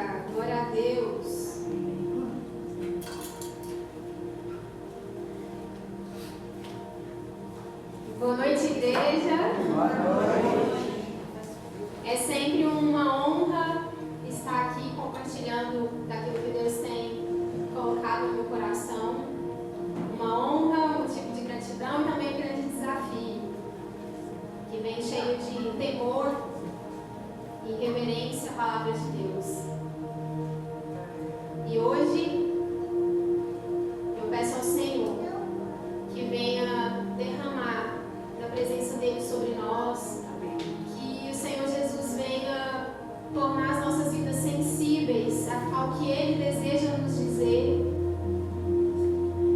Aleluia! Glória a Deus! Boa noite, igreja! Boa noite! É sempre uma honra estar aqui compartilhando daquilo que Deus tem colocado no meu coração. Uma honra, um motivo de gratidão e também um grande desafio, que vem cheio de temor e reverência à palavra de Deus. E hoje eu peço ao Senhor que venha derramar da presença dele sobre nós, que o Senhor Jesus venha tornar as nossas vidas sensíveis ao que ele deseja nos dizer.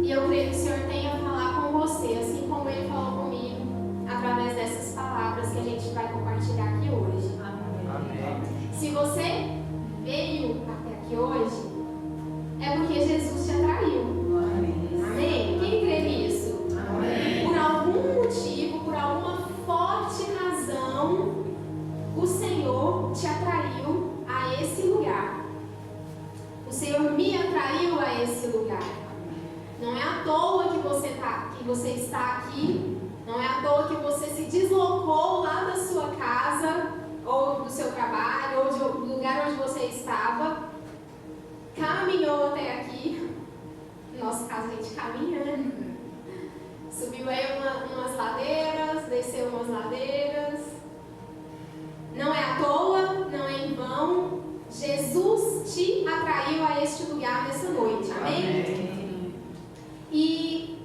E eu creio que o Senhor tenha a falar com você, assim como ele falou comigo, através dessas palavras que a gente vai compartilhar aqui hoje. Amém. Se você veio até aqui hoje, é porque Jesus te atraiu. Amém? Quem crê nisso? Amém. Por algum motivo, por alguma forte razão, o Senhor te atraiu a esse lugar. O Senhor me atraiu a esse lugar. Não é à toa que você está aqui. Não é à toa que você se deslocou lá da sua casa, ou do seu trabalho, ou do lugar onde você estava, caminhou até aqui. No nosso caso, a gente caminha, né? Subiu aí umas ladeiras, desceu umas ladeiras. Não é à toa, não é em vão. Jesus te atraiu a este lugar nessa noite, amém? E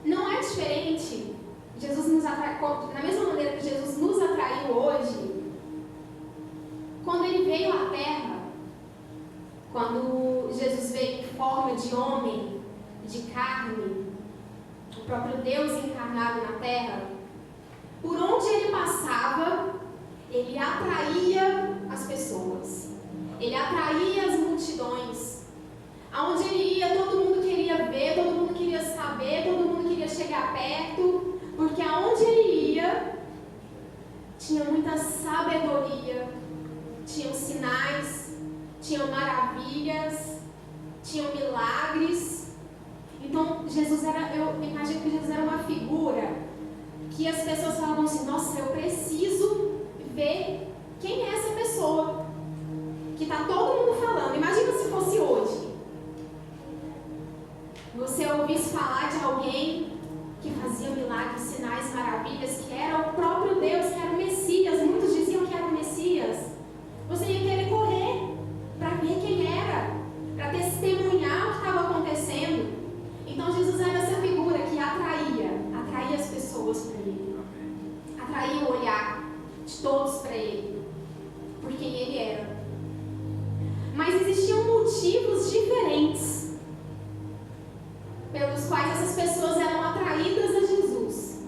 não é diferente. Jesus nos atrai, da mesma maneira que Jesus nos atraiu hoje, quando ele veio à terra, quando Jesus veio em forma de homem, de carne, o próprio Deus encarnado na terra, por onde ele passava, ele atraía as pessoas, ele atraía as multidões. Aonde ele ia, todo mundo queria ver, todo mundo queria saber, todo mundo queria chegar perto, porque aonde ele ia, tinha muita sabedoria, tinham sinais, tinham maravilhas, tinham milagres. Então, eu imagino que Jesus era uma figura que as pessoas falavam assim: nossa, eu preciso ver quem é essa pessoa que está todo mundo falando. Imagina se fosse hoje. Você ouvisse falar de alguém que fazia milagres, sinais, maravilhas, que era o próprio Deus, que era o Messias. Muitos diziam que era o Messias. Você ia querer correr para ver quem era, para testemunhar o que estava acontecendo. Então Jesus era essa figura que atraía as pessoas para ele, atraía o olhar de todos para ele, por quem ele era. Mas existiam motivos diferentes pelos quais essas pessoas eram atraídas a Jesus.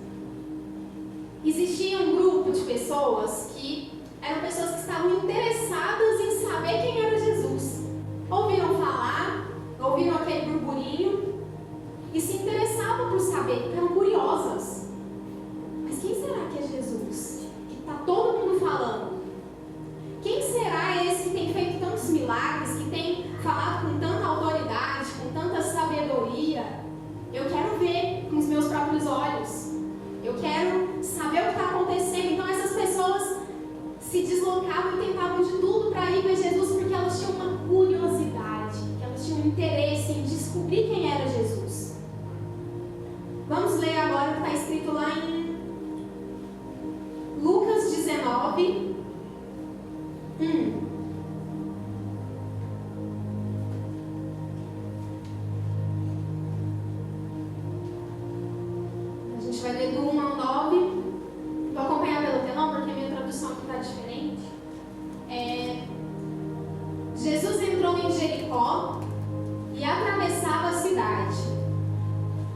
Existia um grupo de pessoas que eram pessoas que estavam interessadas em saber quem era Jesus. Ouviram falar, ouviram aquele burburinho e se interessavam por saber, eram curiosas. Mas quem será que é Jesus? Que está todo mundo falando. Quem será esse que tem feito tantos milagres, que tem falado com tanta autoridade, com tanta sabedoria? Eu quero ver com os meus próprios olhos. Eu quero saber o que está acontecendo. Então essas pessoas se deslocavam e tentavam de tudo para ir ver Jesus, porque elas tinham uma curiosidade, elas tinham um interesse em descobrir quem era Jesus. Vamos ler agora o que está escrito lá em Lucas 19, 1. A gente vai ler do 1 ao 9. Vou acompanhar pelo telão, porque a minha tradução aqui está diferente. Jesus entrou em Jericó e atravessava a cidade.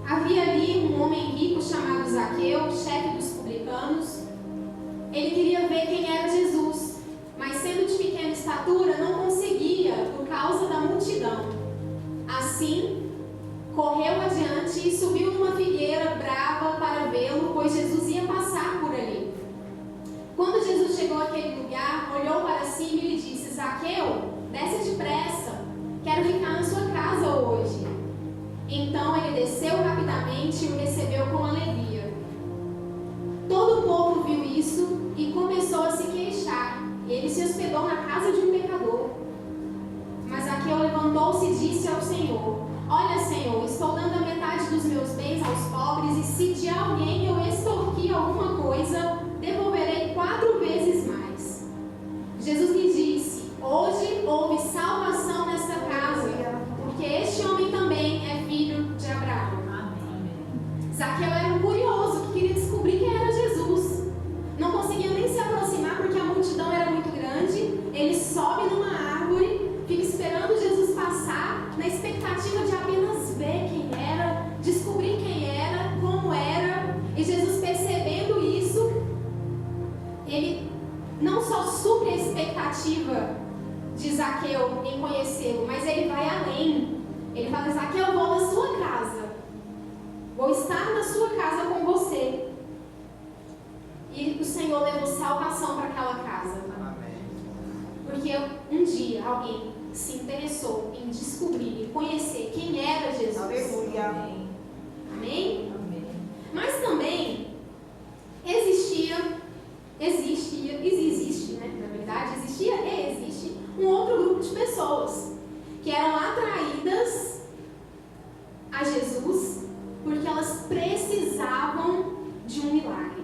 Havia ali um homem rico chamado Zaqueu, chefe dos publicanos. Ele queria ver quem era Jesus, mas sendo de pequena estatura, não conseguia por causa da multidão. Assim, correu adiante e subiu numa figueira brava para vê-lo, pois Jesus ia passar por ali. Quando Jesus chegou àquele lugar, olhou para cima e lhe disse: Zaqueu, desce gente o recebeu com alegria. Todo o povo viu isso e começou a se queixar. Ele se hospedou na casa de um pecador. Mas Zaqueu levantou-se e disse ao Senhor: Olha, Senhor, estou dando a metade dos meus bens aos pobres, e se de alguém eu extorquir alguma coisa, devolverei 4 vezes mais. Jesus lhe disse: Hoje houve salvação nesta casa, porque este homem também é filho de Abraão. Zaqueu era um curioso que queria descobrir quem era Jesus. Não conseguia nem se aproximar porque a multidão era muito grande. Ele sobe numa árvore, fica esperando Jesus passar, na expectativa de apenas ver quem era, descobrir quem era, como era. E Jesus, percebendo isso, ele não só supre a expectativa de Zaqueu em conhecê-lo, mas ele vai além. Ele fala: Zaqueu, eu vou na sua casa, vou estar na sua casa com você. E o Senhor levou salvação para aquela casa. Porque um dia alguém se interessou em descobrir e conhecer quem era Jesus. Aleluia. Amém? Mas também existe, né? Na verdade, existia e existe um outro grupo de pessoas que eram atraídas a Jesus porque elas precisavam de um milagre.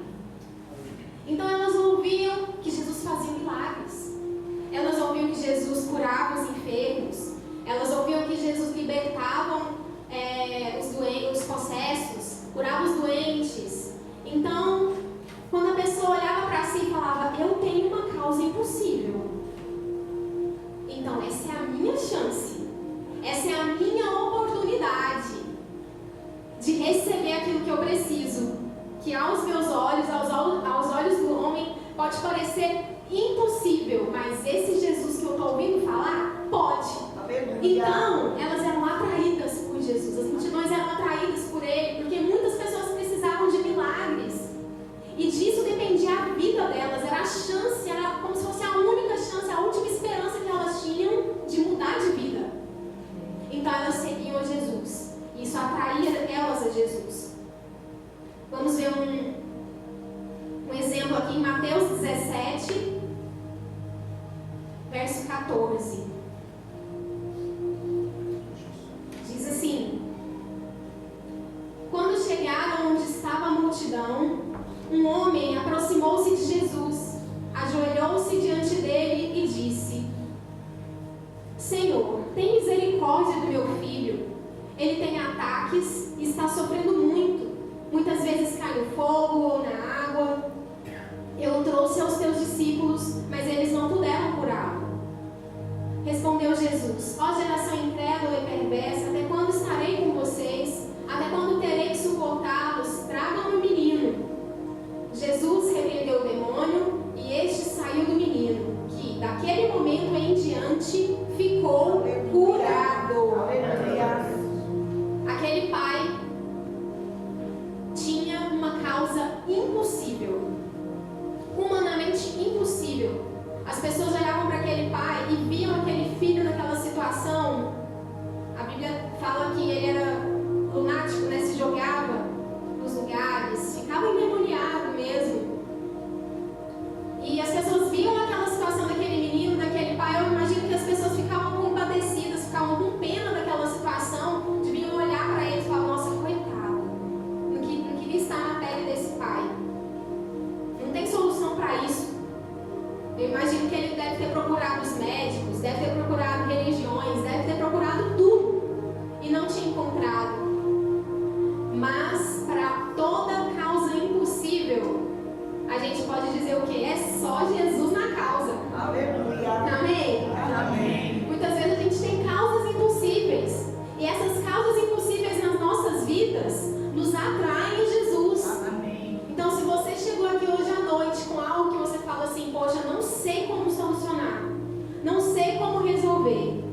Então elas ouviam que Jesus fazia milagres. Elas ouviam que Jesus curava os enfermos. Elas ouviam que Jesus libertava os possessos, curava os doentes. Então, quando a pessoa olhava para si e falava: eu tenho uma causa impossível, então essa é a minha chance, essa é a minha oportunidade de receber aquilo que eu preciso, que aos meus olhos, aos olhos do homem, pode parecer impossível, mas esse Jesus que eu estou ouvindo falar, pode. Então, elas eram atraídas por Jesus, as multidões eram atraídas por Ele, porque muitas pessoas precisavam de milagres, e disso dependia a vida delas, era a chance, era como se fosse a única chance, a última esperança que elas tinham de mudar de vida. Então elas seguiam a Jesus, e isso atraía elas a Jesus. Vamos ver um exemplo aqui em Mateus 17, verso 14. Diz assim: Quando chegaram onde estava a multidão, um homem aproximou-se de Jesus, ajoelhou-se diante dele e disse: Senhor, tem misericórdia do meu filho. Ele tem ataques e está sofrendo muito. Muitas vezes cai no fogo ou na água. Eu o trouxe aos teus discípulos, mas eles não puderam curá-lo. Respondeu Jesus: Ó geração incrédula e perversa, até quando estarei com vocês? Até quando terei que suportá-los? Tragam-me o menino. Jesus repreendeu o demônio e este saiu do menino, que daquele momento em diante ficou curado. Aquele pai tinha uma causa impossível, humanamente impossível. As pessoas olhavam para aquele pai e viam aquele filho naquela situação. A Bíblia fala que ele era lunático, né? Se jogava nos lugares, ficava endemoniado mesmo. E as pessoas viam aquela situação daquele menino, daquele pai. Eu imagino que as pessoas ficavam compadecidas, ficavam com pena daquela situação, deviam olhar para ele e falar: nossa, coitado, não queria estar na pele desse pai. Não tem solução para isso. Eu imagino que ele deve ter procurado os médicos, deve ter procurado religiões, deve ter procurado tudo e não tinha encontrado. Mas para toda causa impossível, a gente pode dizer o quê? É só Jesus na causa. Aleluia. Amém? Amém. Muitas vezes a gente tem causas impossíveis, e essas causas impossíveis nas nossas vidas nos atraem a Jesus. Amém. Então, se você chegou aqui hoje à noite com algo que você fala assim: poxa, não sei como solucionar, não sei como resolver,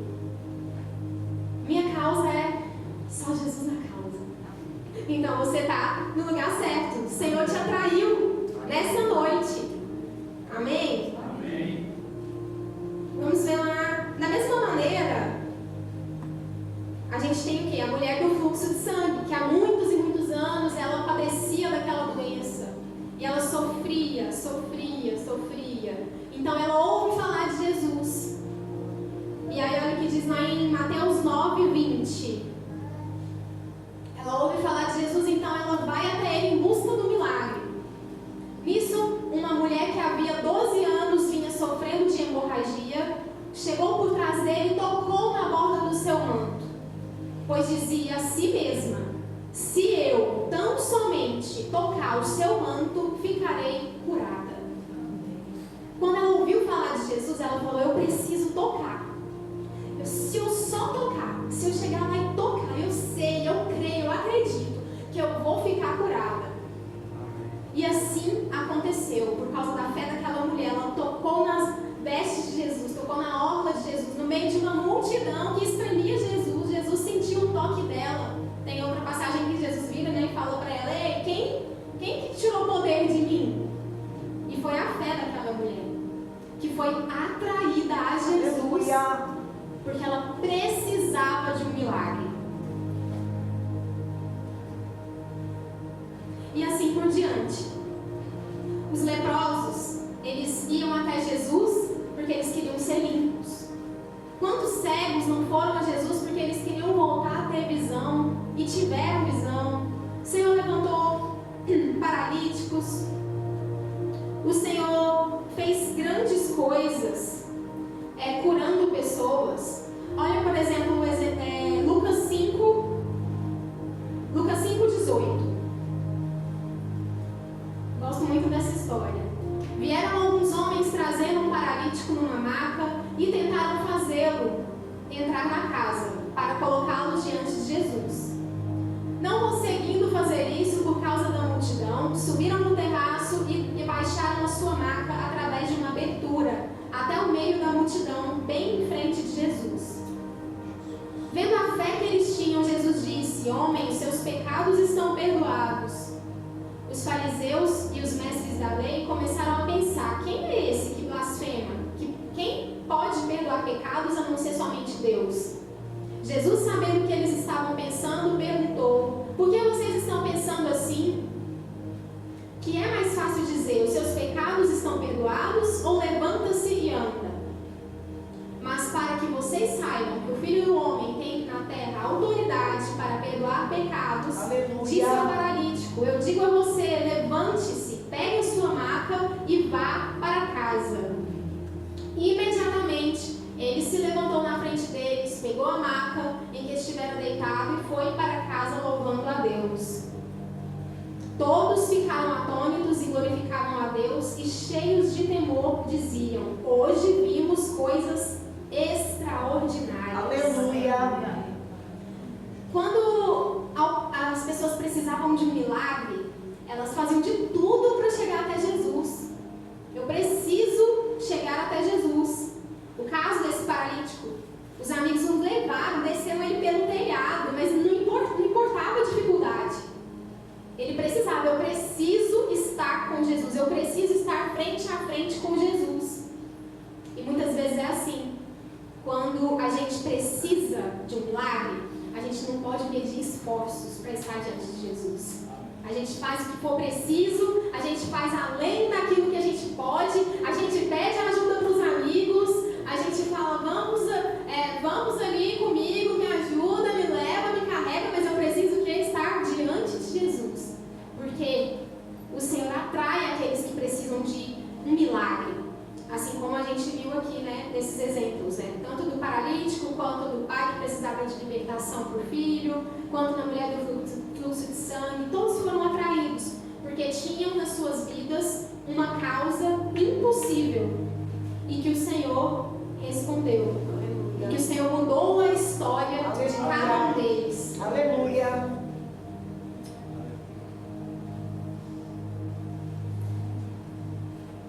minha causa é só Jesus na causa. Então você está no lugar certo. O Senhor te atraiu nessa noite. Amém? Amém. Vamos ver lá. Da mesma maneira, a gente tem o quê? A mulher do fluxo de sangue, que há muitos e muitos anos ela padecia daquela doença. E ela sofria. Então ela ouve falar de Jesus. E aí olha o que diz lá em Mateus 9:20. Ela ouve falar de Jesus, então ela vai até ele em busca do milagre. Nisso, uma mulher que havia 12 anos vinha sofrendo de hemorragia, chegou por trás dele e tocou na borda do seu manto, pois dizia a si mesma: se eu tão somente tocar o seu manto, ficarei curada. Quando ela ouviu falar de Jesus, ela falou: eu preciso tocar. Se eu só tocar, se eu chegar lá e tocar, eu sei, eu creio, eu acredito que eu vou ficar curada. E assim aconteceu, por causa da fé daquela mulher. Ela tocou nas vestes de Jesus, tocou na orla de Jesus, no meio de uma multidão que estranhia Jesus. Jesus sentiu o toque dela. Tem outra passagem que Jesus vira, né, e falou para ela: ei, quem que tirou o poder de mim? E foi a fé daquela mulher que foi atraída a Jesus. Aleluia. Porque ela precisava de um milagre. E assim por diante. Os leprosos, eles iam até Jesus porque eles queriam ser limpos. Quantos cegos não foram a Jesus porque eles queriam voltar a ter visão e tiveram visão? O Senhor levantou paralíticos. O Senhor fez grandes coisas, curando pessoas. Olha, por exemplo, Lucas 5:18. Gosto muito dessa história. Vieram alguns homens trazendo um paralítico numa maca e tentaram fazê-lo entrar na casa para colocá-lo diante de Jesus. Não conseguindo fazer isso por causa da multidão, subiram no terraço e baixaram a sua maca através de uma abertura até o meio da multidão, bem em frente de Jesus. Vendo a fé que eles tinham, Jesus disse: homem, seus pecados estão perdoados. Os fariseus e os mestres da lei começaram a pensar: quem é esse que blasfema? Quem pode perdoar pecados a não ser somente Deus? Jesus, sabendo o que eles estavam pensando, perguntou: por que vocês estão pensando assim? Que é mais fácil dizer: os seus pecados estão perdoados, ou levanta-se e anda? Mas para que vocês saibam que o Filho do Homem tem na terra autoridade para perdoar pecados, disse ao paralítico: eu digo a você, levante-se, pegue a sua maca e vá para casa. E imediatamente ele se levantou na frente deles, pegou a maca em que estivera deitado e foi para casa louvando a Deus. Todos ficaram atônitos e glorificavam a Deus, e cheios de temor diziam: hoje vimos coisas extraordinárias. Aleluia. Quando as pessoas precisavam de um milagre, elas faziam de tudo para chegar até Jesus. Eu preciso chegar até Jesus. O caso desse paralítico, os amigos o levaram, desceram ele pelo telhado, mas não importava a dificuldade. Ele precisava: eu preciso estar com Jesus, eu preciso estar frente a frente com Jesus. E muitas vezes é assim. Quando a gente precisa de um milagre, a gente não pode medir esforços para estar diante de Jesus. A gente faz o que for preciso, a gente faz além daquilo que a gente pode, a gente pede ajuda para os amigos, a gente fala: vamos ali comigo, me ajuda, me leva, me carrega, mas eu preciso estar diante de Jesus. Porque o Senhor atrai aqueles que precisam de um milagre. Assim como a gente viu aqui, né, nesses exemplos, né? Tanto do paralítico, quanto do pai que precisava de libertação para o filho, quanto da mulher do fluxo de sangue. Todos foram atraídos, porque tinham nas suas vidas uma causa impossível. E que o Senhor respondeu. E que o Senhor mudou a história de cada um deles. Aleluia.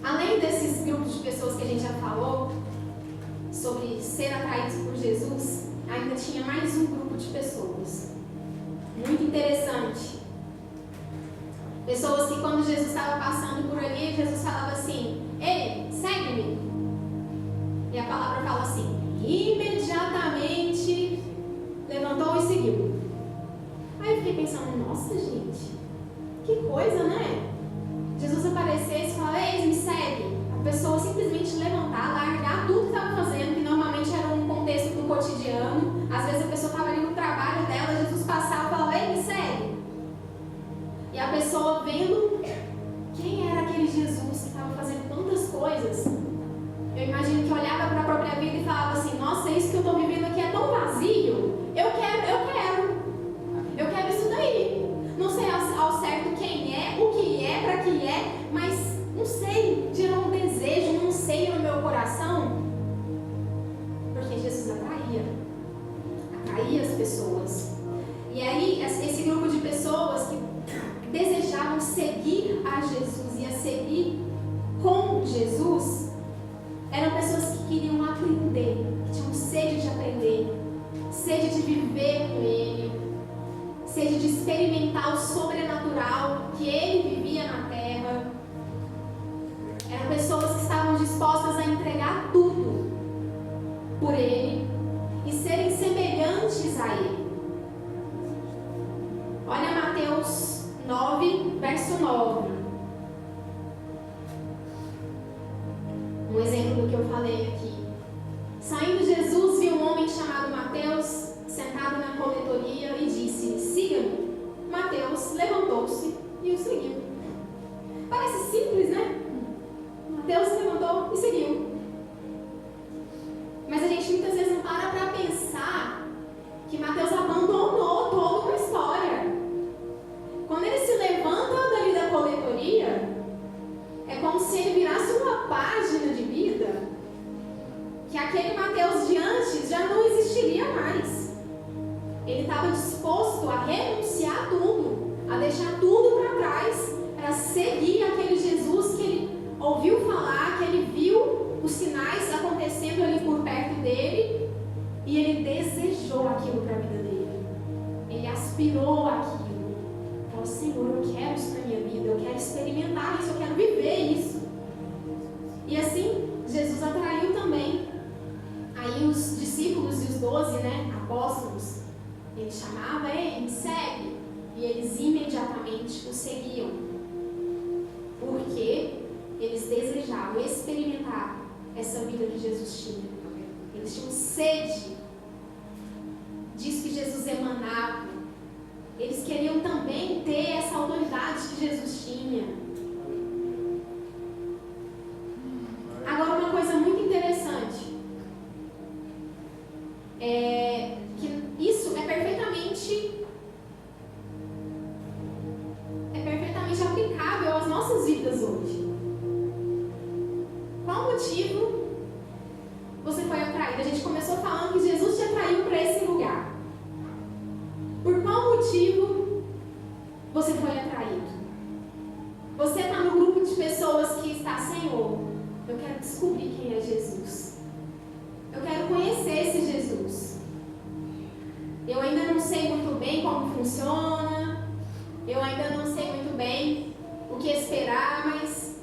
Além desses grupos de pessoas que a gente já falou, sobre ser atraídos por Jesus, ainda tinha mais um grupo de pessoas. Muito interessante. Pessoas que quando Jesus estava passando por ali, Jesus falava assim: ei, segue-me. E a palavra fala assim: imediatamente levantou e seguiu. Aí eu fiquei pensando, nossa gente, que coisa, né? Jesus aparecesse e falar, ei, me segue. A pessoa simplesmente levantar, largar tudo que estava fazendo, que normalmente era um contexto do cotidiano. Às vezes a pessoa estava ali no trabalho dela, Jesus passava e falava, ei, me segue. E a pessoa vendo quem era aquele Jesus que estava fazendo tantas coisas, eu imagino que olhava para a própria vida e falava assim, nossa, isso que eu estou vivendo aqui é tão vazio, eu quero isso daí. Não sei ao certo quem é, o que é, para que é, mas não sei, gerou um desejo, um anseio no meu coração, porque Jesus atraía as pessoas. E aí, esse grupo de pessoas que desejavam seguir a Jesus e a seguir com Jesus, eram pessoas que queriam aprender, que tinham sede de aprender, sede de viver com Ele, sede de experimentar o sobrenatural que Ele vivia na terra. Eram pessoas que estavam dispostas a entregar tudo por Ele e serem semelhantes a Ele. Olha Mateus 9, verso 9. Um exemplo do que eu falei aqui. Saindo Jesus, viu um homem chamado Mateus sentado na coletoria e disse, siga-me. Mateus levantou-se e o seguiu. Parece simples, né? Mateus se levantou e seguiu. Mas a gente muitas vezes não para pensar que Mateus abandonou toda uma história. Quando ele se levanta dali da coletoria, é como se ele virasse uma página de vida que aquele Mateus de antes já não existiria mais. Ele estava disposto a renunciar a tudo, a deixar tudo para trás, para seguir aquele Jesus que ele ouviu falar, que ele viu os sinais acontecendo ali por perto dele, e ele desejou aquilo para a vida dele. Ele aspirou aquilo. Falou, Senhor, eu quero isso para a minha vida, eu quero experimentar isso, eu quero viver isso. E assim, Jesus atraiu também aí os discípulos e os 12, né, apóstolos. Ele chamava, ei, me segue. E eles imediatamente o seguiam. Porque eles desejavam experimentar essa vida que Jesus tinha. Eles tinham sede disso que Jesus emanava. Eles queriam também ter essa autoridade que Jesus tinha. Agora, uma coisa muito interessante é que isso é perfeitamente aplicável às nossas vidas hoje. Qual o motivo você foi atraído? A gente começou falando que Jesus te atraiu para esse lugar. Por qual motivo você foi atraído? Você está no grupo de pessoas que está, Senhor, eu quero descobrir quem é Jesus. Eu quero conhecer esse Jesus. Eu ainda não sei muito bem como funciona. Eu ainda não sei muito bem o que esperar, mas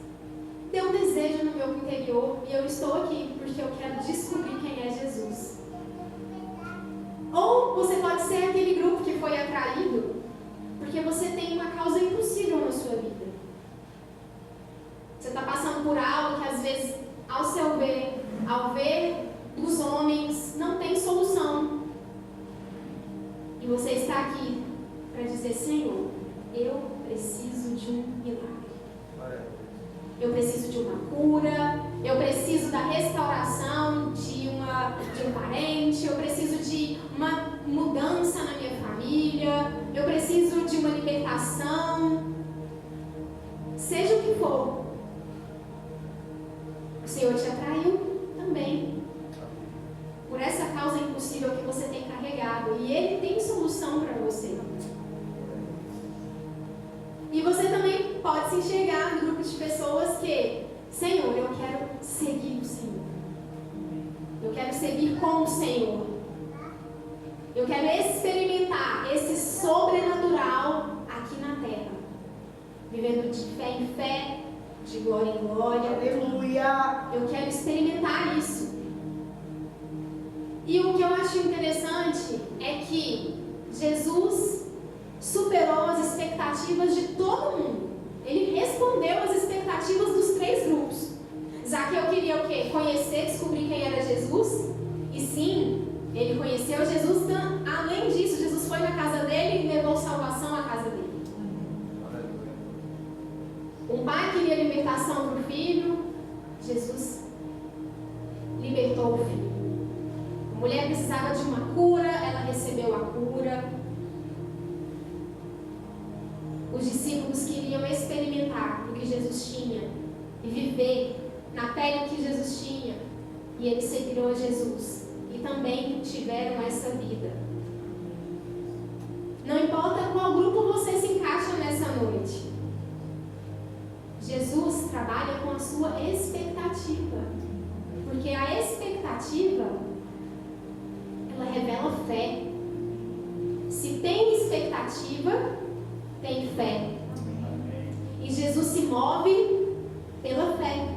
tem um desejo no meu interior e eu estou aqui porque eu quero descobrir quem é Jesus. Ou você pode ser aquele grupo que foi atraído porque você tem uma causa impossível na sua vida. Você está passando por algo que às vezes, ao ver dos homens, não tem solução. E você está aqui para dizer, Senhor, eu preciso de um milagre. Eu preciso de uma cura, eu preciso da restauração de um parente, eu preciso de uma mudança na minha família, eu preciso de uma libertação. Seja o que for, o Senhor te atraiu também por essa causa impossível que você tem carregado, e Ele tem solução para você. E você também pode se enxergar no grupo de pessoas que, Senhor, eu quero seguir o Senhor. Eu quero seguir com o Senhor. Eu quero experimentar esse sobrenatural aqui na terra. Vivendo de fé em fé, de glória em glória. Aleluia. Eu quero experimentar isso. E o que eu acho interessante é que Jesus superou as expectativas de todo mundo. Ele respondeu às expectativas dos 3 grupos. Zaqueu queria o quê? Conhecer, descobrir quem era Jesus. E sim, ele conheceu Jesus. Além disso, Jesus foi na casa dele e levou salvação à casa dele. Um pai queria libertação para o filho. Jesus libertou o filho. A mulher precisava de uma cura, ela recebeu a cura. Os discípulos queriam experimentar o que Jesus tinha e viver na pele que Jesus tinha. E eles seguiram a Jesus e também tiveram essa vida. Não importa qual grupo você se encaixa nessa noite. Jesus trabalha com a sua expectativa. Porque a expectativa, ela revela fé. Se tem expectativa, tem fé. E Jesus se move pela fé.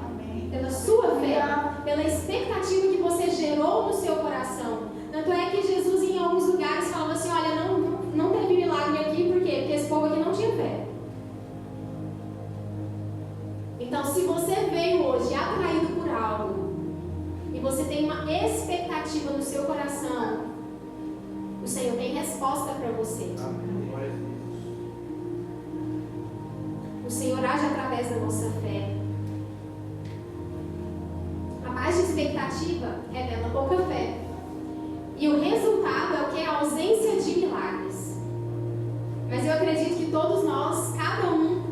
Pela sua fé. Pela expectativa que você gerou no seu coração. Tanto é que Jesus em alguns lugares falava assim, olha, não teve milagre aqui, por quê? Porque esse povo aqui não tinha fé. Então, se você veio hoje atraído por algo, e você tem uma expectativa no seu coração, o Senhor tem resposta para você. O Senhor age através da nossa fé. A baixa expectativa revela pouca fé. E o resultado é o que? A ausência de milagres. Mas eu acredito que todos nós, cada um,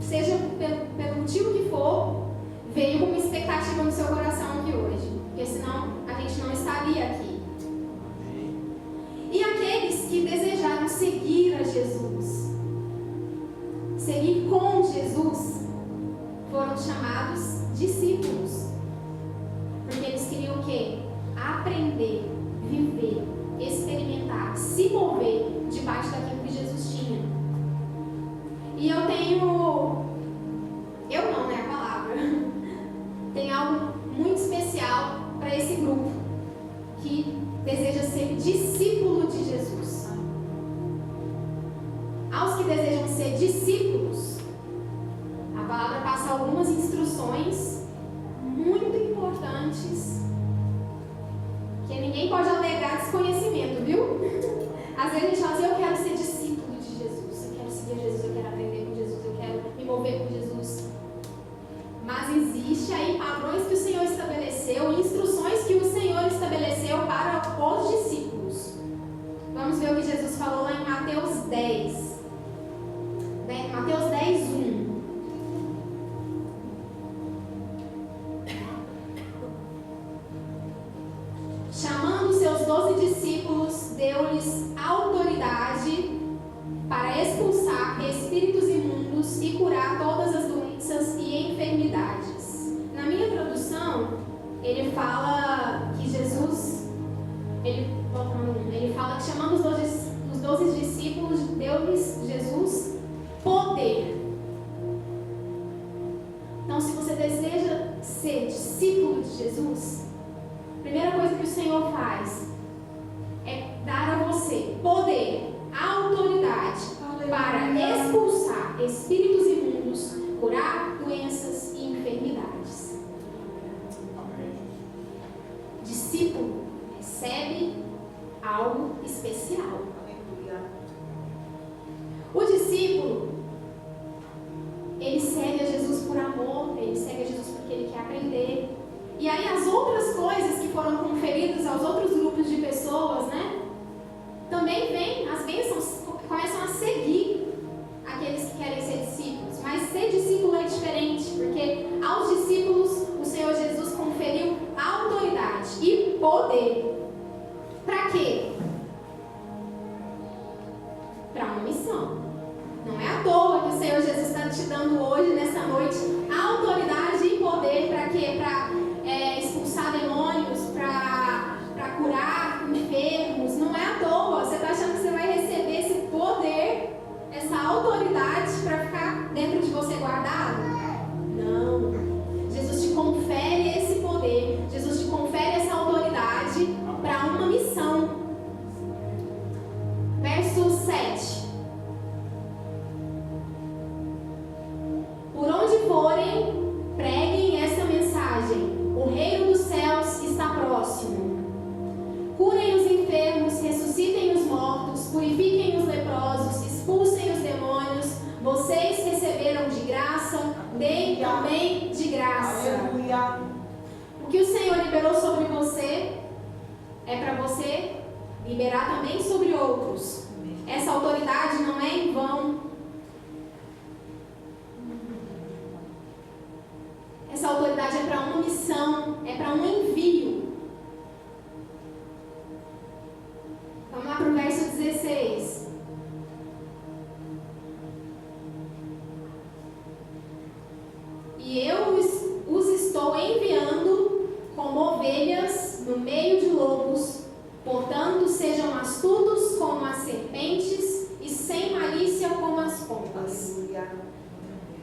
seja pelo motivo que for, veio com uma expectativa no seu coração aqui hoje. Porque senão a gente não estaria aqui. E aqueles que desejaram seguir a Jesus, seguir com Jesus, foram chamados discípulos. Porque eles queriam o quê? Aprender, viver, experimentar, se mover debaixo daquilo que Jesus tinha. E eu não, né, a palavra, tem algo muito especial para esse grupo que deseja ser discípulo de Jesus. Aos que desejam ser discípulos, a palavra passa algumas instruções muito importantes, que ninguém pode alegar desconhecimento, viu? Às vezes a gente fala assim, eu quero ser discípulo de Jesus, eu quero seguir Jesus, eu quero aprender com Jesus, eu quero me mover com Jesus. Mas existe aí padrões que o Senhor estabeleceu, instruções que o Senhor estabeleceu para os discípulos. Vamos ver o que Jesus falou lá em Mateus 10. Mateus 10, 1. Chamando seus 12 discípulos, deu-lhes autoridade para expulsar espíritos imundos e curar todas as doenças e enfermidades. Na minha tradução, ele fala que Jesus, ele fala que chamando os 12 discípulos, deu-lhes Jesus poder. Então, se você deseja ser discípulo de Jesus, a primeira coisa que o Senhor faz é dar a você poder, autoridade para expulsar espíritos imundos, curar doenças e enfermidades. Discípulo recebe algo especial. O discípulo, ele segue a Jesus por amor, ele segue a Jesus porque ele quer aprender. E aí as outras coisas que foram conferidas aos outros grupos de pessoas, né? Também vêm, as bênçãos começam a seguir aqueles que querem ser discípulos. Mas ser discípulo é diferente, porque aos discípulos o Senhor Jesus conferiu autoridade e poder. Para quê? Para uma missão. Não é à toa que o Senhor Jesus está te dando hoje, nessa noite, autoridade e poder para quê? Para expulsar demônios, para curar enfermos. Não é à toa. Você está achando que você vai receber esse poder, essa autoridade para ficar dentro de você guardado? Não. Jesus te confere esse poder. Jesus te confere essa autoridade para uma missão. Verso 7.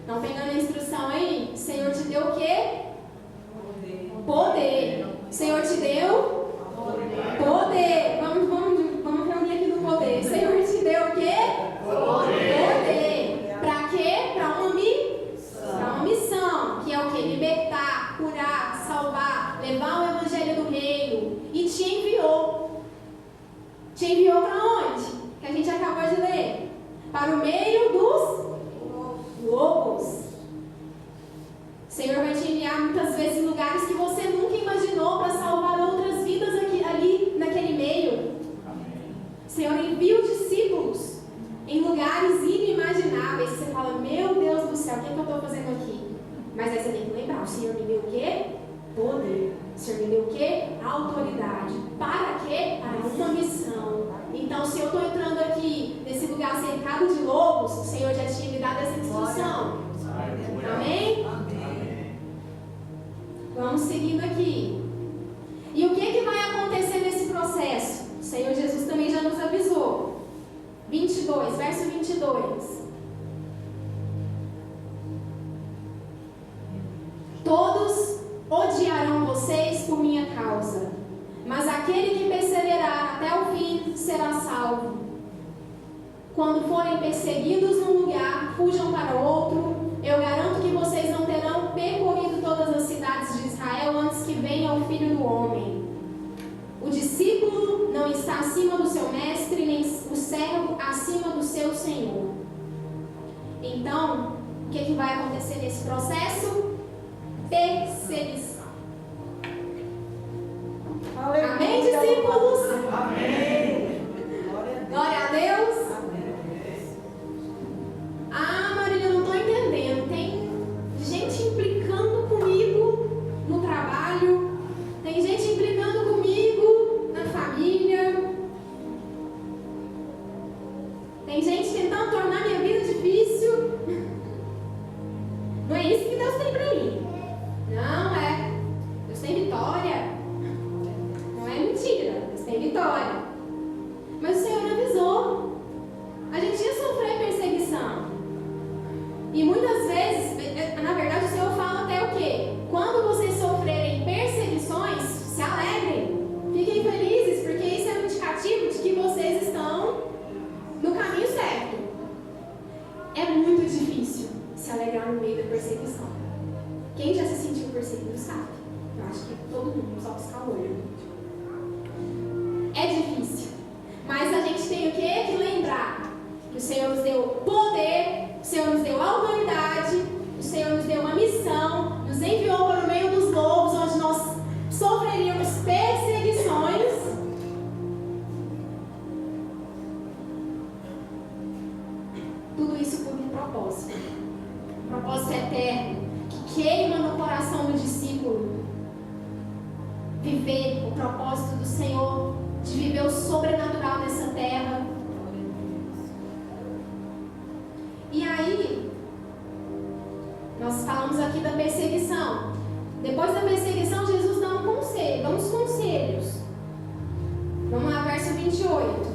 Estão pegando a instrução aí? O Senhor te deu o quê? Poder. O Senhor te deu? Poder. Vamos reunir aqui no poder. O Senhor te deu o quê? Poder. Para quê? Para uma missão. Que é o quê? Libertar, curar, salvar, levar o evangelho do reino. E te enviou. Te enviou para onde? Que a gente acabou de ler. Para o meio dos lobos. O Senhor vai te enviar muitas vezes em lugares que você nunca imaginou para salvar outras vidas ali naquele meio. O Senhor envia os discípulos em lugares inimagináveis. Você fala, meu Deus do céu, o que é que eu estou fazendo aqui? Mas aí você tem que lembrar, o Senhor me deu o quê? Poder. O Senhor me deu o quê? Autoridade. Para quê? Para uma missão. Então, se eu estou entrando aqui nesse lugar cercado de lobos, o Senhor já tinha me dado essa instrução. Amém? Vamos seguindo aqui. E o que vai acontecer nesse processo? O Senhor Jesus também já nos avisou. 22, verso 22. Todos odiarão vocês por minha causa, mas aquele que perseverar até o fim será salvo. Quando forem perseguidos num lugar, fujam para outro. Eu garanto que vocês não terão percorrido todas as cidades de Israel antes que venha o Filho do Homem. O discípulo não está acima do seu mestre, nem o servo acima do seu senhor. Então, o que vai acontecer nesse processo? Perseguição. Aleluia. Amém, discípulos? Amém. Glória a Deus. Ah, Marília, eu não estou entendendo. Tem gente implicando comigo no trabalho. Tem gente implicando comigo na família. Tem gente tentando tornar minha vida difícil. Não é isso que Deus tem para mim. Não é. Deus tem vitória. Não é mentira. Deus tem vitória. Mas o Senhor avisou. A gente ia sofrer perseguição. E muitas vezes, na verdade, o Senhor fala até o quê? Quando vocês sofrerem perseguições, se alegrem. Fiquem felizes, porque isso é um indicativo de que vocês estão no caminho certo. É muito difícil se alegrar no meio da perseguição. Quem já se sentiu perseguido sabe. Eu acho que todo mundo, só piscar o olho. É difícil. Mas a gente tem o quê? Que lembrar que o Senhor nos deu poder, o Senhor nos deu autoridade, o Senhor nos deu uma missão, nos enviou para o meio dos lobos, onde nós sofreríamos perseguições. Tudo isso por um propósito. Um propósito eterno, que queima no coração do discípulo. Viver o propósito do Senhor, de viver o sobrenatural nessa terra. E aí, nós falamos aqui da perseguição. Depois da perseguição, Jesus dá um conselho, dá uns conselhos. Vamos lá, verso 28.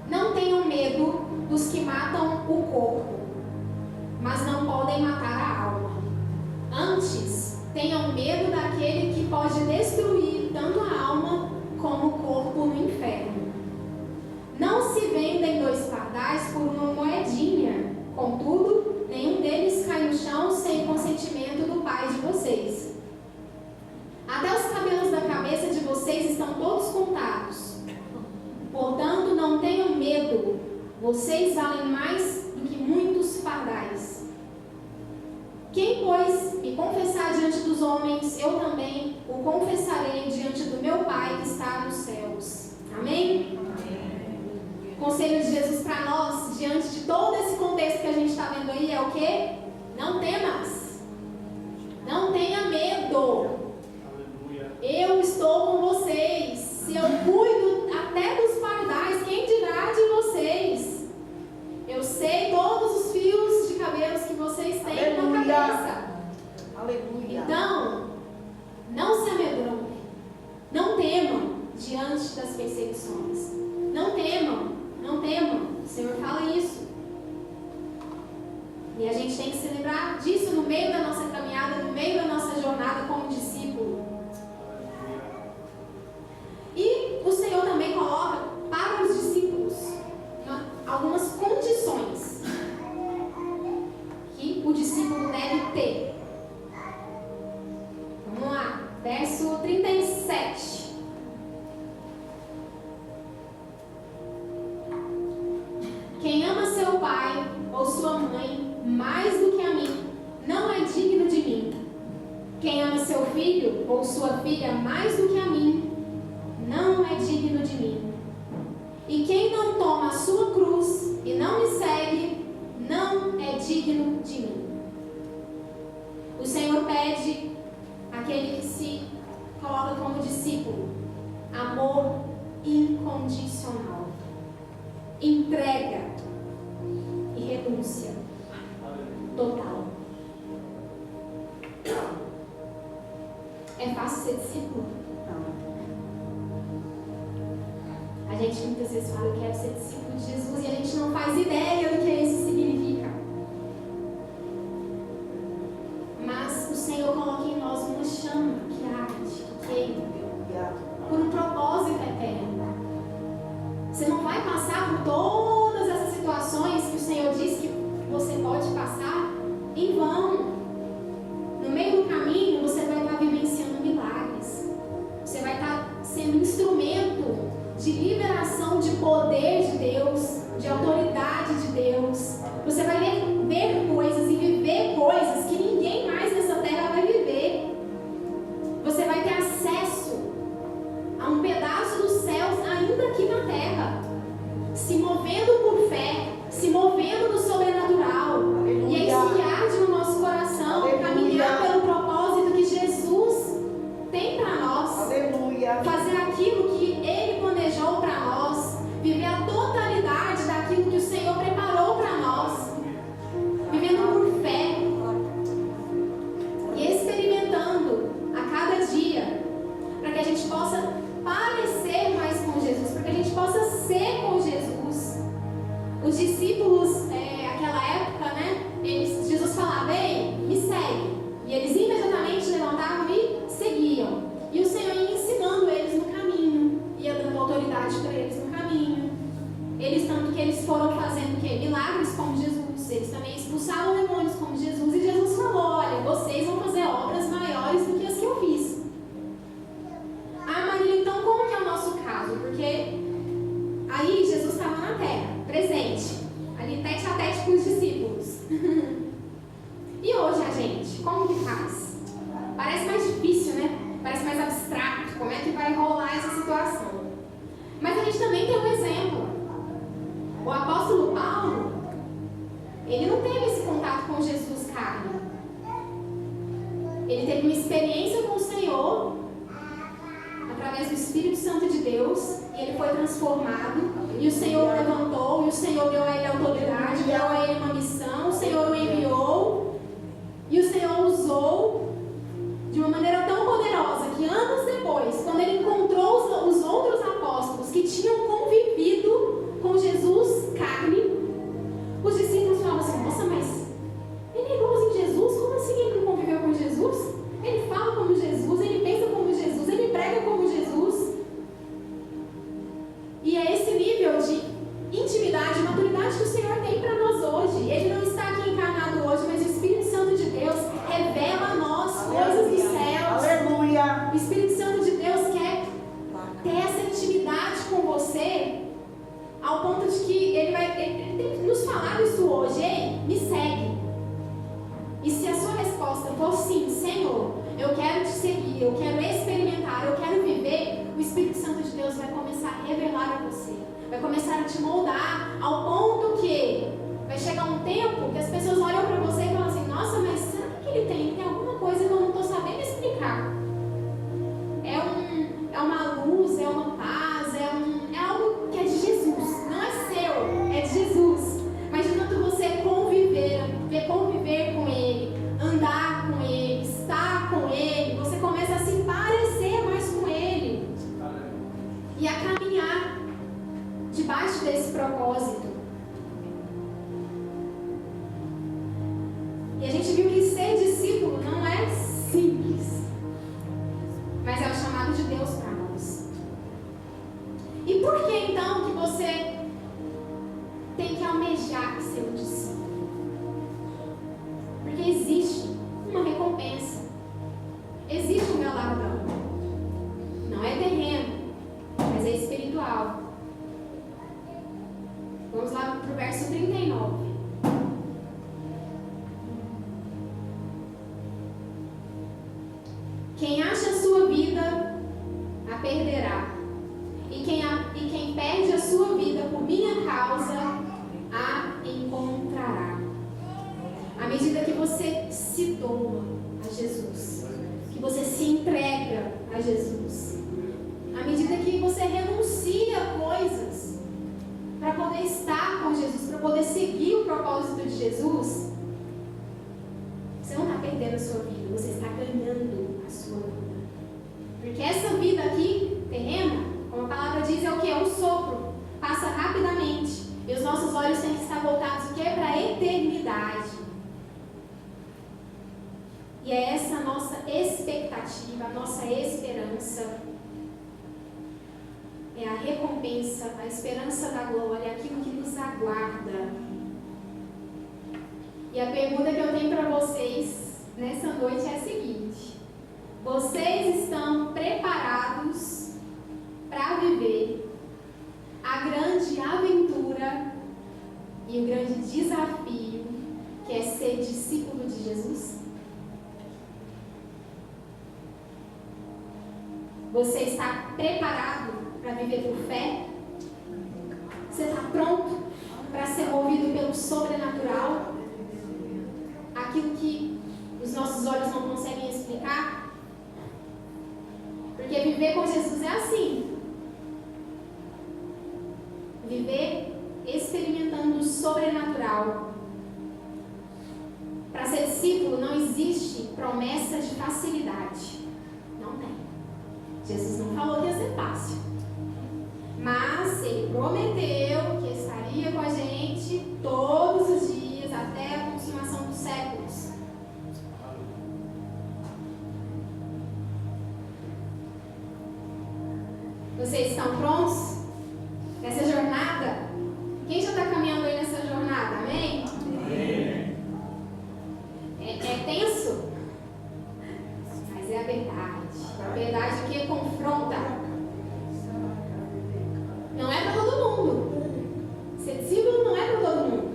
Não tenham medo dos que matam o corpo, mas não podem matar a alma. Antes, tenham medo daquele que pode destruir tanto a alma como o corpo no inferno. Não se vendem 2 pardais por uma moedinha. Contudo, nenhum deles cai no chão sem o consentimento do Pai de vocês. Até os cabelos da cabeça de vocês estão todos contados. Portanto, não tenham medo. Vocês valem mais do que muitos pardais. Quem, pois, me confessar diante dos homens, eu também o confessarei diante do meu Pai que está nos céus. Amém? O conselho de Jesus para nós, diante de todo esse contexto que a gente está vendo aí, é o quê? Não temas. Não tenha medo. Eu estou com vocês. Se eu cuido até dos pardais, quem dirá de vocês? Eu sei todos os fios de cabelos que vocês têm na cabeça. Aleluia. Então, não se amedrontem. Não temam diante das perseguições. Não temam. Não temam. tem que se lembrar disso no meio da nossa caminhada, no meio da nossa jornada como discípulo. E o Senhor também coloca para os discípulos algumas condições que o discípulo deve ter. Vamos lá, verso 37. Quem ama seu pai ou sua mãe mais do que a mim, não é digno de mim. Quem ama seu filho ou sua filha mais do que a mim, não é digno de mim. E quem não toma a sua cruz e não me segue, não é digno de mim. O Senhor pede àquele que se coloca como discípulo amor incondicional, entrega e renúncia total. É fácil ser discípulo? A gente muitas vezes fala, eu quero ser discípulo de Jesus, e a gente não faz ideia do que isso significa. Mas o Senhor coloca em nós uma chama que arde, que queima, por um propósito eterno. Você não vai passar por todas essas situações que o Senhor diz que você pode passar em vão. No meio do caminho, você vai estar vivenciando milagres. Você vai estar sendo instrumento de liberação de poder de Deus, de autoridade de Deus. Você vai ver coisas e viver coisas que ninguém mais nessa terra vai viver. Você vai ter acesso a um pedaço dos céus ainda aqui na terra, se movendo por fé, se movendo no sobrenatural. Aleluia. E é isso que arde no nosso coração. Aleluia. Caminhar pelo propósito que Jesus tem para nós. Aleluia. Fazer aquilo que Ele planejou para nós, viver a totalidade daquilo que o Senhor preparou para nós, vivendo por fé e experimentando a cada dia, para que a gente possa parecer mais com Jesus, para que a gente possa ser com Jesus. Os discípulos, aquela época, né? Jesus falava, ei, me segue. E eles imediatamente levantavam e seguiam. E o Senhor ia ensinando eles no caminho, ia dando autoridade para eles no caminho. Tanto que eles foram fazendo o quê? Milagres como Jesus. Eles também expulsavam demônios como Jesus. E Jesus falou, olha, vocês vão fazer obras maiores do que as que eu fiz. Ah, Maria, então como que é o nosso caso? Porque aí Jesus estava na terra, presente, ali tete a tete com os discípulos. E hoje a gente, como que faz? Parece mais difícil, né? Parece mais abstrato, como é que vai rolar essa situação. Mas a gente também tem um exemplo. O apóstolo Paulo, ele não teve esse contato com Jesus carne. Ele teve uma experiência com o Senhor através do Espírito Santo de Deus, e ele foi transformado, e o Senhor o levantou, e o Senhor deu a ele autoridade, deu a ele uma missão, o Senhor o enviou, e o Senhor usou de uma maneira tão poderosa que anos depois, quando ele encontrou os outros apóstolos que tinham convivido com Jesus carne, os discípulos falavam assim, nossa, mas ele é igualzinho a Jesus? Como assim ele não conviveu com Jesus? Ele fala como Jesus, ele pensa como Jesus, ele prega como Jesus. E é esse nível de intimidade, maturidade que o Senhor tem para nós hoje. Ele não está aqui encarnado hoje, mas o Espírito Santo de Deus revela a nós coisas dos céus. Aleluia. O Espírito Santo de Deus quer ter essa intimidade com você, ao ponto de que ele tem nos falado isso hoje. Ei, me segue. E se a sua resposta for sim, Senhor, eu quero te seguir, eu quero experimentar, eu quero viver, o Espírito Santo de Deus vai começar a revelar a você, vai começar a te moldar, ao ponto que vai chegar um tempo que as pessoas olham para você e falam assim, nossa, mas será que ele tem? Tem alguma coisa que eu não estou sabendo explicar. É uma luz, é uma paz, é algo que é de Jesus, não é seu, é de Jesus. Mas de tanto você conviver com Ele, andar com Ele, estar com Ele, você começa a se parecer mais com Ele e a caminhar debaixo desse propósito. Quem acha a sua vida, a perderá. E quem perde a sua vida por minha causa, a encontrará. À medida que você se doa a Jesus, que você se entrega a Jesus, à medida que você renuncia a coisas para poder estar com Jesus, para poder seguir o propósito de Jesus, você não está perdendo a sua vida, você está ganhando a sua vida. Porque essa vida aqui, terrena, como a palavra diz, é o que? É um sopro, passa rapidamente. E os nossos olhos têm que estar voltados o quê? Para a eternidade. E é essa a nossa expectativa, a nossa esperança. É a recompensa, a esperança da glória, aquilo que nos aguarda. E a pergunta que eu tenho para vocês nessa noite é a seguinte: vocês estão preparados para viver a grande aventura e o grande desafio que é ser discípulo de Jesus? Você está preparado para viver por fé? Você está pronto para ser movido pelo sobrenatural? Aquilo que os nossos olhos não conseguem explicar? Porque viver com Jesus é assim. Viver experimentando o sobrenatural. Para ser discípulo não existe promessa de facilidade. Não tem. Jesus não falou que ia ser fácil. Mas Ele prometeu que estaria com a gente todos os dias até a consumação dos séculos. Vocês estão prontos nessa jornada? Quem já está caminhando aí nessa jornada? Amém? Amém. É tenso? Mas é a verdade. A verdade que confronta. Não é para todo mundo. Ser discípulo não é para todo mundo.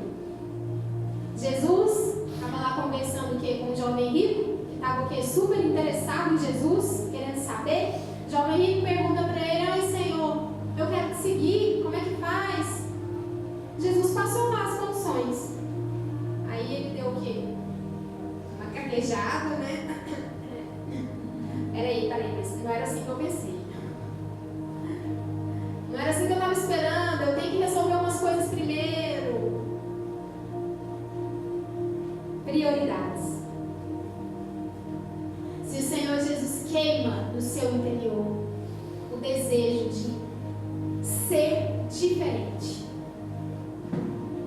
Jesus estava lá conversando com um jovem rico, que estava super interessado em Jesus, querendo saber. O jovem rico pergunta para ele: ai Senhor, eu quero te seguir, como é que faz? Jesus passou lá as condições. Aí ele deu o quê? Uma gaguejada, né? Peraí, mas não era assim que eu pensei. Não era assim que eu estava esperando. Eu tenho que resolver umas coisas primeiro. Prioridades. Se o Senhor Jesus queima no seu interior o desejo de ser diferente,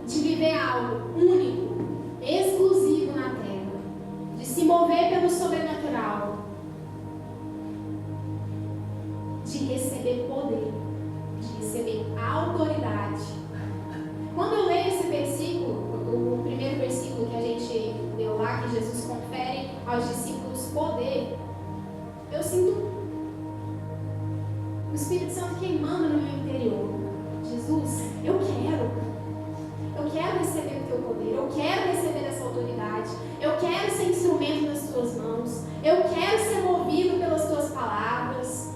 de viver algo único, exclusivo na terra, de se mover pelo sobrenatural, de receber poder, de receber autoridade. Quando eu leio esse versículo, o primeiro versículo que a gente leu lá, que Jesus confere aos discípulos poder, eu sinto o Espírito Santo queimando no meu interior. Jesus, eu quero receber o teu poder, eu quero receber essa autoridade, eu quero ser instrumento nas tuas mãos, eu quero ser movido pelas tuas palavras.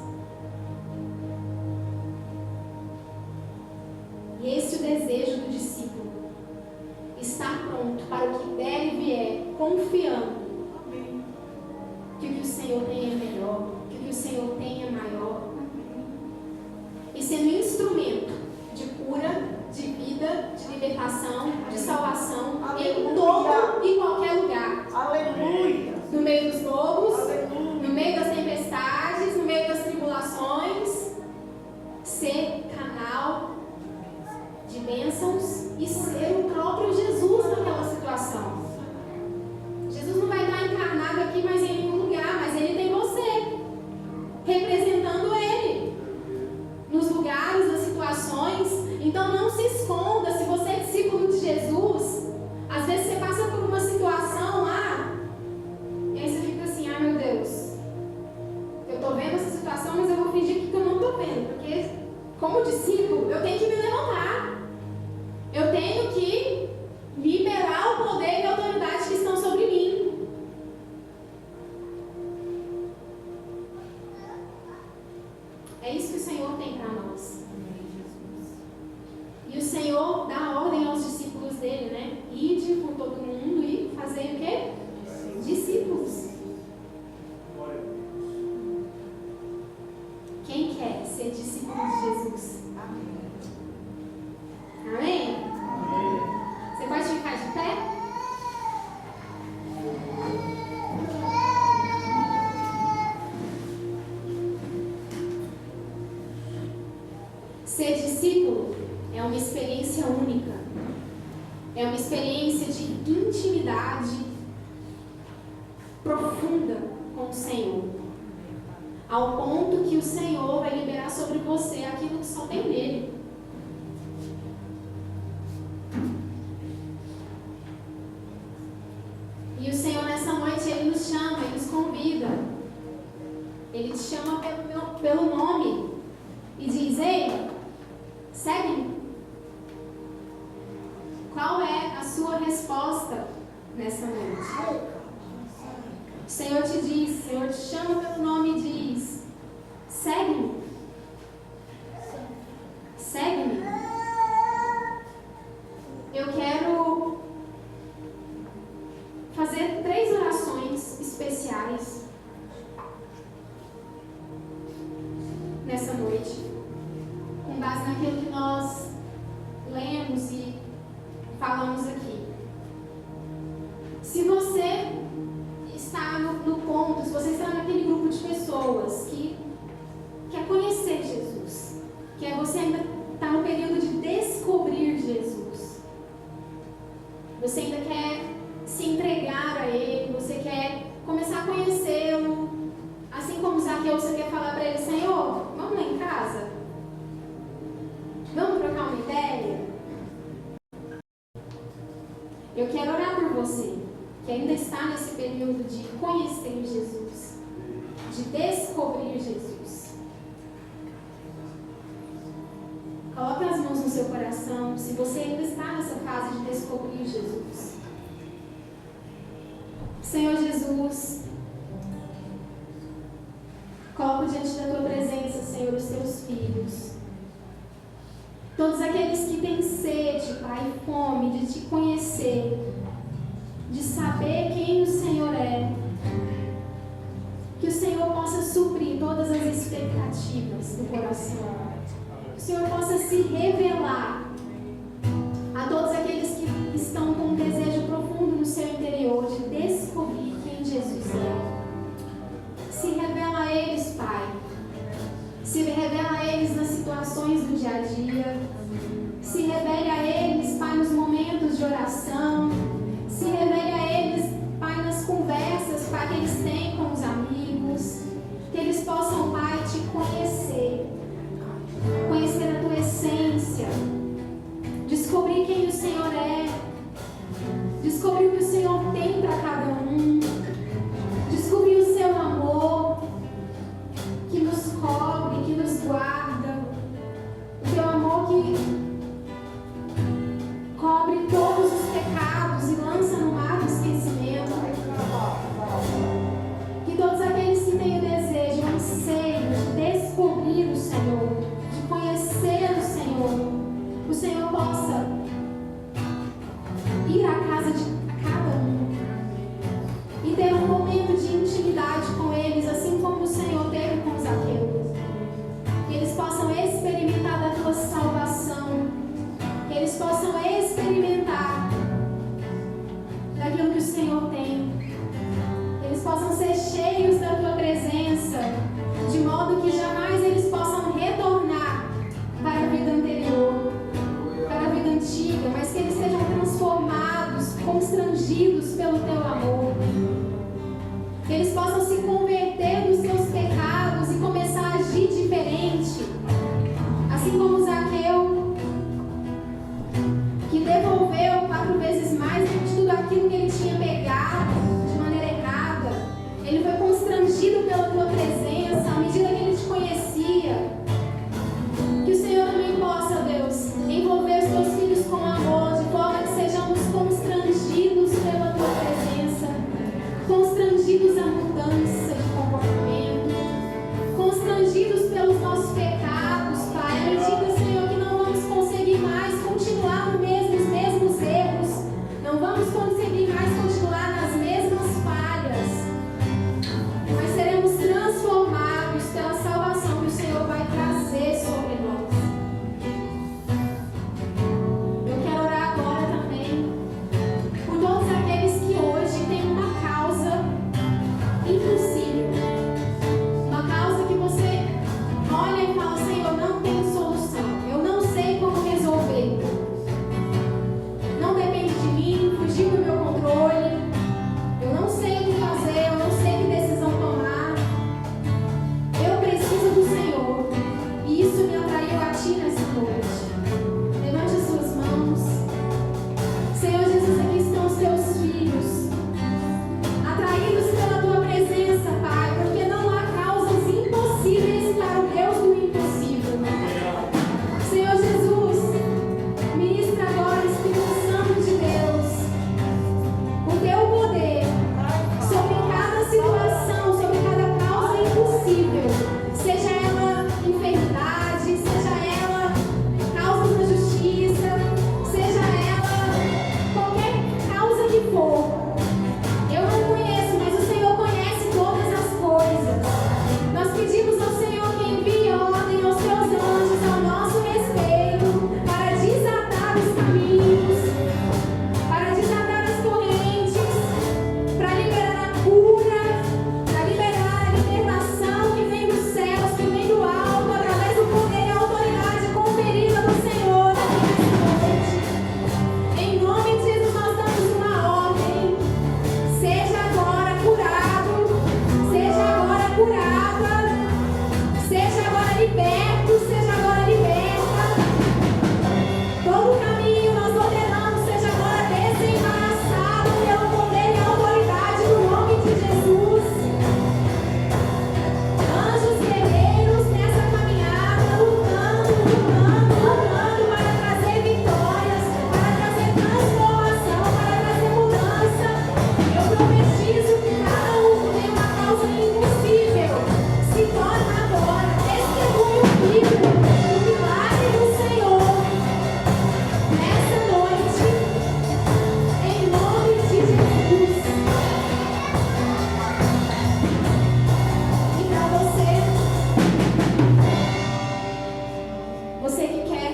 E esse é o desejo do discípulo, estar pronto para o que der e vier, confiando que o que o Senhor tem é melhor, que o que o Senhor tem é maior, e sendo instrumento de cura, de vida, de libertação, de salvação, em todo e qualquer lugar. Aleluia. No meio dos lobos, Aleluia. no meio das tempestades, no meio das tribulações, ser canal de bênçãos e ser o próprio Jesus naquela situação. Jesus não vai estar encarnado aqui mais em nenhum lugar, mas Ele tem você, representando Ele nos lugares, nas situações. Então não se esconda. Se você é discípulo de Jesus, às vezes você passa por uma situação lá, e aí você fica assim: ai meu Deus, eu estou vendo essa situação, mas eu vou fingir que eu não estou vendo, porque como discípulo eu tenho que me levantar, eu tenho que liberar o poder e a autoridade que estão sobre mim. É isso que o Senhor tem para nós. E o Senhor dá ordem aos discípulos dele, né? Ide por todo mundo e fazer o quê? Discípulos. Quem quer ser discípulo de Jesus? Amém? Você pode ficar de pé? Ser discípulo é uma experiência única. É uma experiência de intimidade profunda com o Senhor. Ao ponto que o Senhor vai liberar sobre você aquilo que só tem nele. E o Senhor nessa noite, Ele nos chama, Ele nos convida. Ele te chama pelo nome e diz: ei, segue-me. Qual é a sua resposta nessa noite? O Senhor te diz, o Senhor te chama pelo nome e diz: segue-me. Segue-me. Eu quero fazer 3 orações especiais nessa noite, com base naquilo que nós lemos e falamos aqui. Se você está no ponto, se você está naquele grupo de pessoas que quer conhecer Jesus, que você ainda está no período de descobrir Jesus, você ainda quer se entregar a Ele, você quer começar a conhecê-lo, assim como Zaqueu, você quer falar para Ele: Senhor, vamos lá em casa? Vamos trocar uma ideia? Eu quero orar por você, que ainda está nesse período de conhecer Jesus, de descobrir Jesus. Coloque as mãos no seu coração, se você ainda está nessa fase de descobrir Jesus. Senhor Jesus, coloco diante da Tua presença, Senhor, os Teus filhos. Todos aqueles que têm sede, Pai, e fome de Te conhecer, de saber quem o Senhor é. Que o Senhor possa suprir todas as expectativas do coração. Que o Senhor possa se revelar a todos aqueles que estão com um desejo profundo no seu interior de descobrir quem Jesus é. Se revela a eles, Pai. Se revela a eles nas situações do dia a dia. Se revele a eles, Pai, nos momentos de oração. Se revele a eles, Pai, nas conversas, Pai, que eles têm com os amigos. Que eles possam, Pai, Te conhecer. Conhecer a Tua essência. Descobrir quem o Senhor é. Descobrir o que o Senhor tem para cada um. Descobrir o Seu amor, que nos cobre, que nos guarda. O Teu amor que cobre todos os pecados e lança no mar do esquecimento. Que todos aqueles que têm o desejo, o anseio de descobrir o Senhor, de conhecer o Senhor possa ir à casa de cada um e ter um momento de intimidade com eles, assim como o Senhor teve com Zaqueu. Que eles possam experimentar da Tua salvação, que eles possam experimentar daquilo que o Senhor tem, que eles possam ser cheios da Tua presença, de modo que jamais eles possam retornar para a vida anterior, para a vida antiga, mas que eles sejam transformados, constrangidos pelo Teu amor. Que eles possam se converter dos seus pecados e começar a agir diferente. Assim como Zaqueu, que devolveu 4 vezes mais de tudo aquilo que ele tinha pegado de maneira errada. Ele foi constrangido pela Tua presença à medida que ele Te conhecia. Que o Senhor também possa, Deus, envolver os Teus filhos com amor, de forma que sejamos constrangidos pela Tua presença, constrangidos à mudança de comportamento, constrangidos pelos nossos impossível. Uma causa que você olha e fala: Senhor, não tem solução. Eu não sei como resolver. Não depende de mim, fugiu do meu controle. Eu não sei o que fazer, eu não sei que decisão tomar. Eu preciso do Senhor. E isso me atraiu a Ti nessa noite. Levante as suas mãos. Senhor Jesus, aqui estão os Teus filhos, atraídos pela Tua presença, Pai, porque não há causas impossíveis para o Deus do impossível. Senhor Jesus, ministra agora, Espírito Santo de Deus, o Teu poder sobre cada situação, sobre cada causa impossível, seja ela enfermidade, seja ela causas na justiça, seja ela qualquer causa que for. Eu não conheço, mas o Senhor conhece todas as coisas. Nós pedimos ao Senhor que envie ordem aos Seus anjos ao nosso respeito para desatar os caminhos, para desatar as correntes, para liberar a cura, para liberar a libertação que vem dos céus, que vem do alto, através do poder e autoridade conferida do Senhor aqui nessa noite. Em nome de Jesus, nós damos uma ordem. Seja agora curado, seja agora curada, seja agora liberto, seja agora liberta. Todo caminho nós ordenamos, seja agora desembaraçado pelo poder e autoridade do nome de Jesus. Anjos guerreiros nessa caminhada, lutando para trazer vitórias, para trazer transformação, para trazer mudança. Eu profetizo que cada um tem uma causa impossível. Se torna agora testemunho vivo do milagre do Senhor nessa noite, em nome de Jesus. E para você que quer,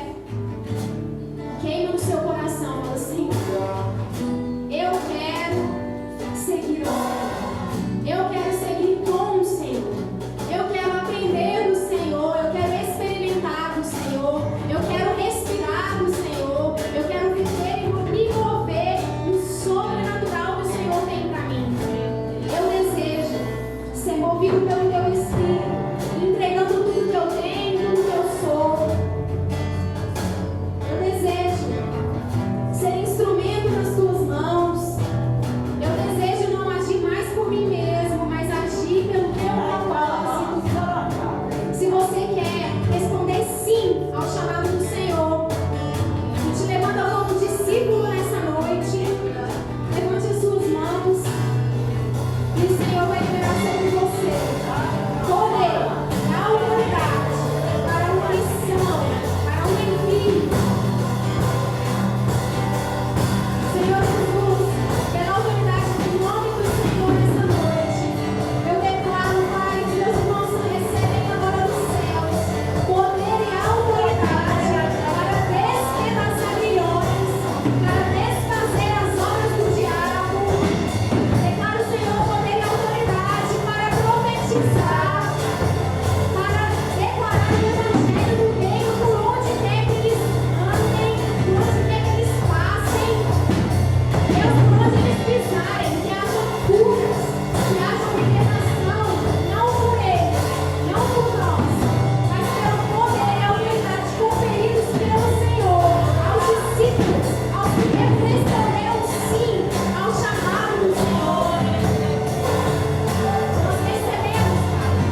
queima no seu coração, fala assim: eu quero seguir o Senhor. Eu quero seguir com o Senhor. Eu quero aprender do Senhor. Eu quero experimentar do Senhor. Eu quero respirar do Senhor. Eu quero viver e me mover no sobrenatural que o Senhor tem para mim. Eu desejo ser movido pelo Teu Espírito, entregando tudo que eu tenho, tudo que eu sou. Eu desejo ser instrumento nas Tuas mãos. Eu desejo não agir mais por mim mesmo, mas agir pelo Teu propósito. Se você quer responder sim ao chamado do Senhor e te levanta como discípulo nessa noite, levante as suas mãos e o Senhor vai liberar sobre você poder, autoridade para uma missão, para um envio. Senhor Jesus, pela autoridade do nome do Senhor nessa noite, eu declaro, Pai, que meus irmãos recebem agora dos céus poder e autoridade para despedaçar milhões, para desfazer as obras do diabo. Declaro, Senhor, poder e autoridade para profetizar, para declarar o evangelho do reino por onde quer que eles andem, por onde quer que eles passem. Deus, por onde eles pisarem, que haja curas, que haja libertação, não por eles, não por nós, mas pelo poder e autoridade conferidos pelo Senhor aos discípulos, aos que responderam sim ao chamado do Senhor. Nós recebemos, Pai.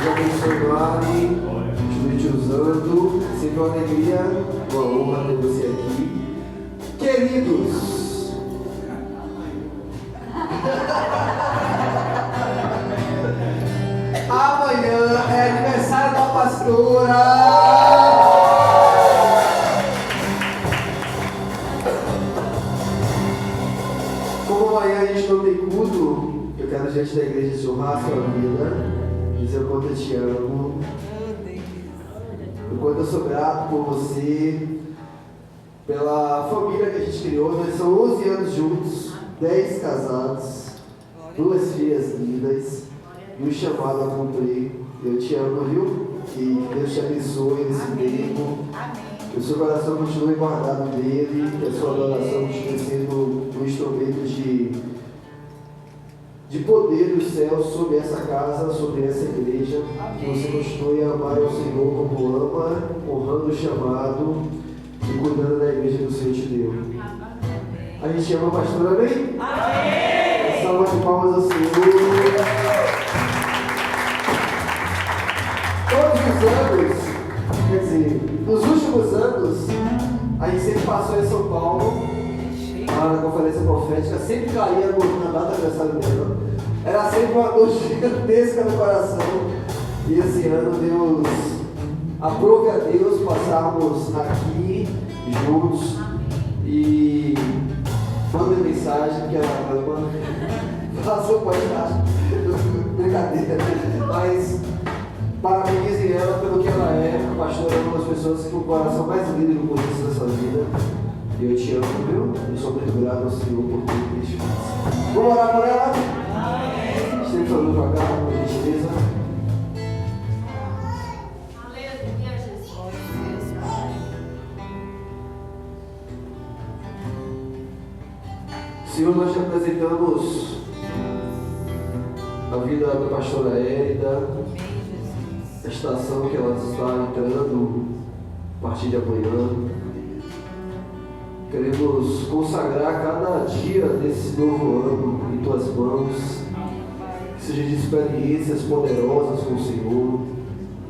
Deus abençoe, Mari. Continue te usando. Sempre uma alegria, uma honra ter você aqui. Queridos, amanhã é aniversário da pastora. Como amanhã a gente não tem culto, eu quero gente da igreja honrar a sua vida, dizer o quanto eu te amo, o quanto eu sou grato por você, pela família que a gente criou. Nós somos 11 anos juntos, 10 casados, 2 filhas lindas e um chamado a cumprir. Eu te amo, viu? Que Deus te abençoe nesse tempo. Que o seu coração continue guardado dele, que a sua adoração continue sendo um instrumento de poder dos céus sobre essa casa, sobre essa igreja. Que você continue a amar o Senhor como ama, honrando o chamado e cuidando da igreja que o Senhor te deu. A gente ama a pastora, amém? Amém! Salva de palmas ao Senhor. Todos os anos, quer dizer, nos últimos anos, a gente sempre passou em São Paulo, lá na conferência profética, sempre caía na data do aniversário dela. Era sempre uma dor gigantesca no coração. E esse ano Deus, aprove a Deus passarmos aqui juntos. E manda mensagem que ela manda. Faça um podcast. Brincadeira. Mas parabenizem ela pelo que ela é. A pastora é uma das pessoas com o coração mais lindo no começo dessa vida. E eu te amo, viu? Eu sou muito grato ao Senhor por tudo que faz. Vamos orar por ela? Estende sua mão pra cá, por gentileza. Aleluia, Jesus. Senhor, nós te apresentamos a vida da pastora Érida, a estação que ela está entrando a partir de amanhã. Queremos consagrar cada dia desse novo ano em tuas mãos, que seja de experiências poderosas com o Senhor,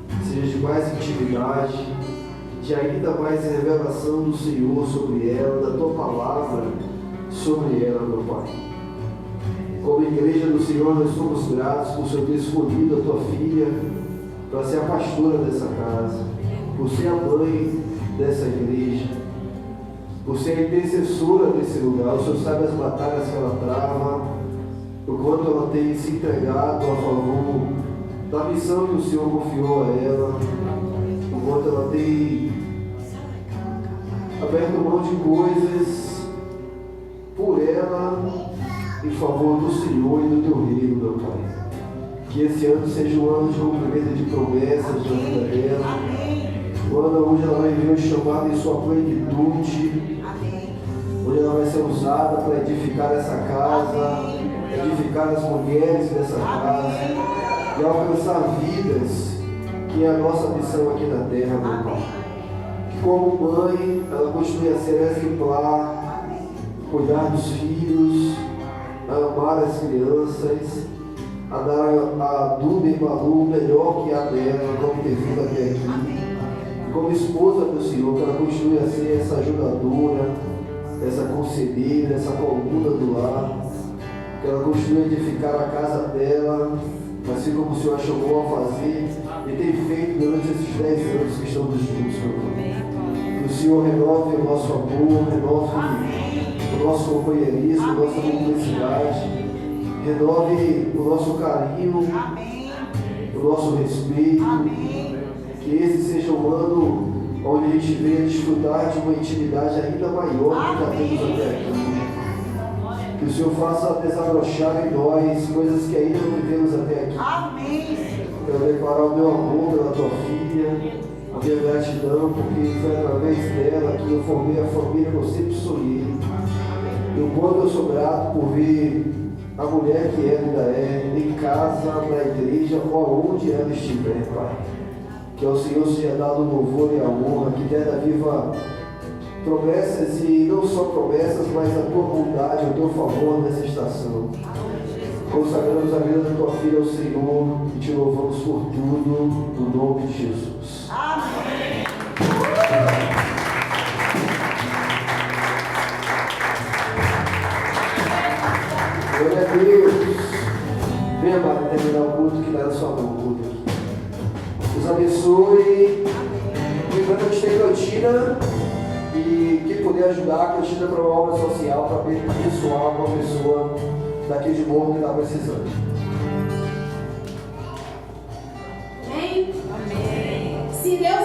que seja de mais intimidade, de ainda mais revelação do Senhor sobre ela, da tua palavra sobre ela, meu Pai. Como igreja do Senhor, nós somos gratos por Senhor ter escolhido a tua filha para ser a pastora dessa casa, por ser a mãe dessa igreja, por ser a intercessora desse lugar. O Senhor sabe as batalhas que ela trava, o quanto ela tem se entregado a favor da missão que o Senhor confiou a ela, o quanto ela tem aberto mão de coisas por ela, em favor do Senhor e do teu reino, meu Pai. Que esse ano seja um ano de cumprimento de promessas na vida dela, o ano onde ela vai ver o chamado em sua plenitude, onde ela vai ser usada para edificar essa casa, edificar as mulheres dessa casa e alcançar vidas, que é a nossa missão aqui na terra, meu Pai. Que como mãe, ela continue a ser exemplar, cuidar dos filhos, a amar as crianças, a dar a Duda e Malu o melhor que há dela, como ter vindo até aqui. E como esposa do Senhor, que ela continue a ser essa ajudadora, essa conselheira, essa coluna do lar, que ela continue a edificar a casa dela, assim como o Senhor a chamou a fazer e tem feito durante esses 10 anos que estamos juntos, meu Pai. Que o Senhor renove o nosso amor, renove o nosso companheirismo, a nossa cumplicidade, renove o nosso carinho, o nosso respeito. Que esse seja um ano onde a gente venha desfrutar de uma intimidade ainda maior que já temos até aqui. Que o Senhor faça desabrochar em nós coisas que ainda não vivemos até aqui. Quero declarar o meu amor pela tua filha, a minha gratidão, porque foi através dela que eu formei a família que eu sempre sonhei. E o quanto eu sou grato por ver a mulher que ainda é, em casa, na igreja, ou aonde ela estiver, Pai. Que ao Senhor seja dado o louvor e a honra, que terra viva promessas, e não só promessas, mas a tua bondade, o teu favor nessa estação. Consagramos a vida da tua filha ao Senhor, te louvamos por tudo, no nome de Jesus. Amém. Glória a Deus. Venha para terminar o culto que dá na sua mão, culto aqui. Deus abençoe. Lembrando que a gente tem cantina e quem puder ajudar, a cantina para uma obra social, para abençoar uma pessoa daqui de Morro que está precisando. Amém? Amém. Se Deus